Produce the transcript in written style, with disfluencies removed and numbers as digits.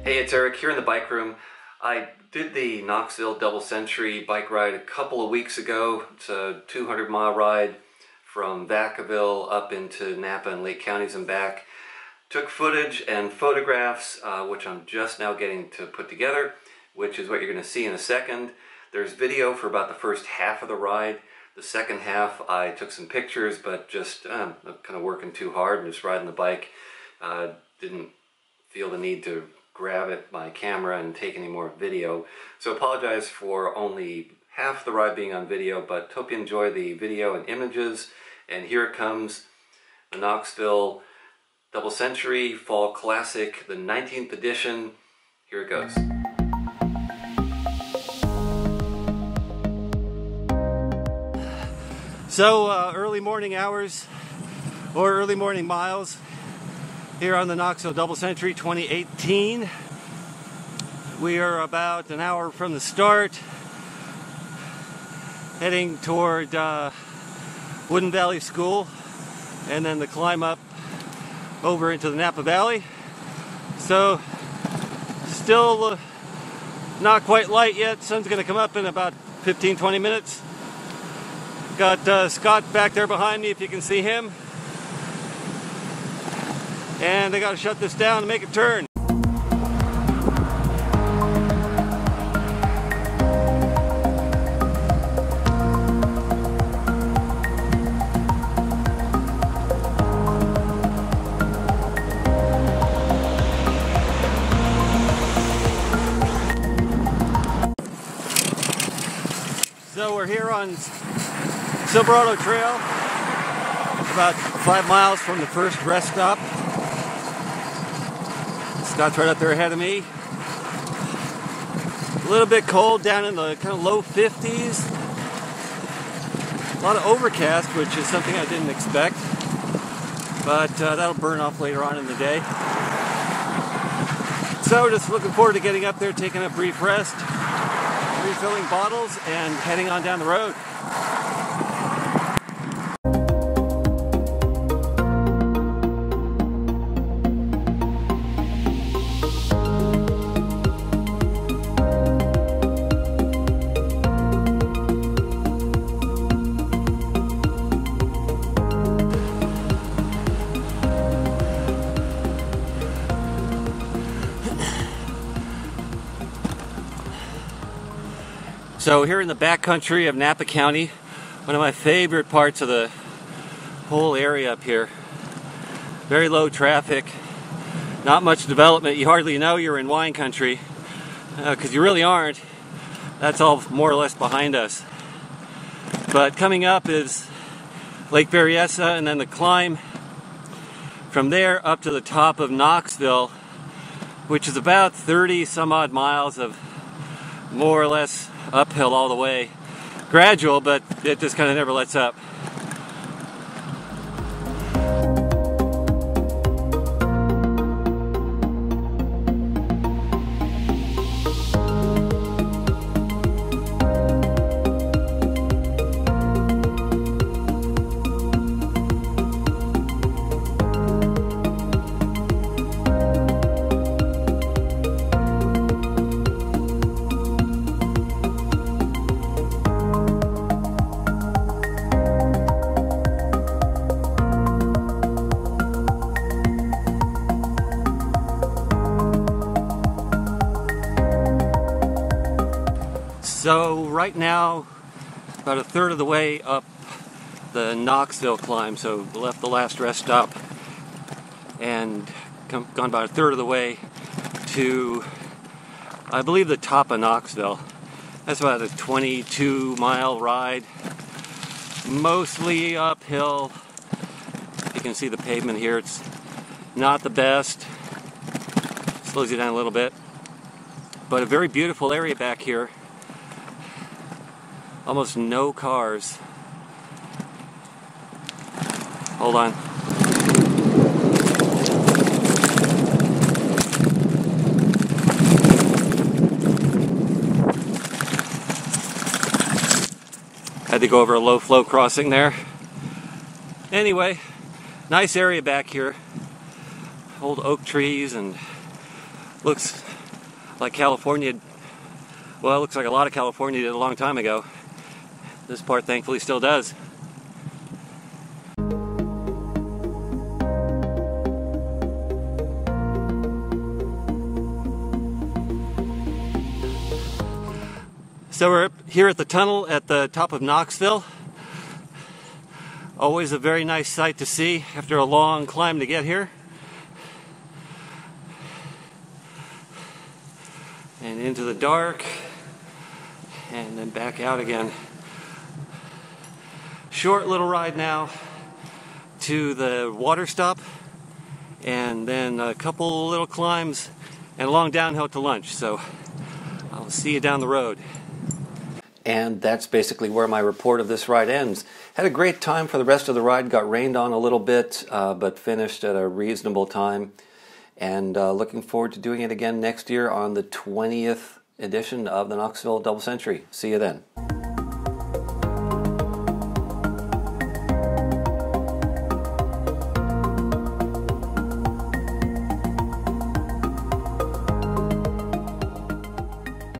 Hey, it's Eric here in the bike room. I did the Knoxville double century bike ride a couple of weeks ago. It's a 200-mile ride from Vacaville up into Napa and Lake counties and back. Took footage and photographs, which I'm just now getting to put together, which is what you're going to see in a second. There's video for about the first half of the ride. The second half I took some pictures, but just kind of working too hard and just riding the bike. Didn't feel the need to grab it my camera and take any more video. So apologize for only half the ride being on video, but hope you enjoy the video and images. And here it comes, the Knoxville Double Century Fall Classic, the 19th edition. Here it goes. So early morning hours or early morning miles here on the Knoxville Double Century 2018. We are about an hour from the start, heading toward Wooden Valley School, and then the climb up over into the Napa Valley. So still not quite light yet. Sun's going to come up in about 15-20 minutes. Got Scott back there behind me, if you can see him. And I got to shut this down to make it turn. So we're here on Silverado Trail, about 5 miles from the first rest stop. Scott's right up there ahead of me. A little bit cold, down in the kind of low 50s. A lot of overcast, which is something I didn't expect, but that'll burn off later on in the day. So just looking forward to getting up there, taking a brief rest, refilling bottles, and heading on down the road. So here in the backcountry of Napa County, one of my favorite parts of the whole area up here. Very low traffic, not much development. You hardly know you're in wine country, because you really aren't. That's all more or less behind us. But coming up is Lake Berryessa, and then the climb from there up to the top of Knoxville, which is about 30 some odd miles of more or less uphill all the way. Gradual, but it just kind of never lets up. So right now, about a third of the way up the Knoxville climb, so left the last rest stop and gone about a third of the way to, I believe, the top of Knoxville. That's about a 22-mile ride, mostly uphill. You can see the pavement here. It's not the best. Slows you down a little bit, but a very beautiful area back here. Almost no cars. Hold on. Had to go over a low flow crossing there. Anyway, nice area back here. Old oak trees, and looks like California. Well, it looks like a lot of California did a long time ago. This part thankfully still does. So we're here at the tunnel at the top of Knoxville. Always a very nice sight to see after a long climb to get here. And into the dark, and then back out again. Short little ride now to the water stop, and then a couple little climbs and a long downhill to lunch. So I'll see you down the road. And that's basically where my report of this ride ends. Had a great time for the rest of the ride. Got rained on a little bit, but finished at a reasonable time. And looking forward to doing it again next year on the 20th edition of the Knoxville Double Century. See you then.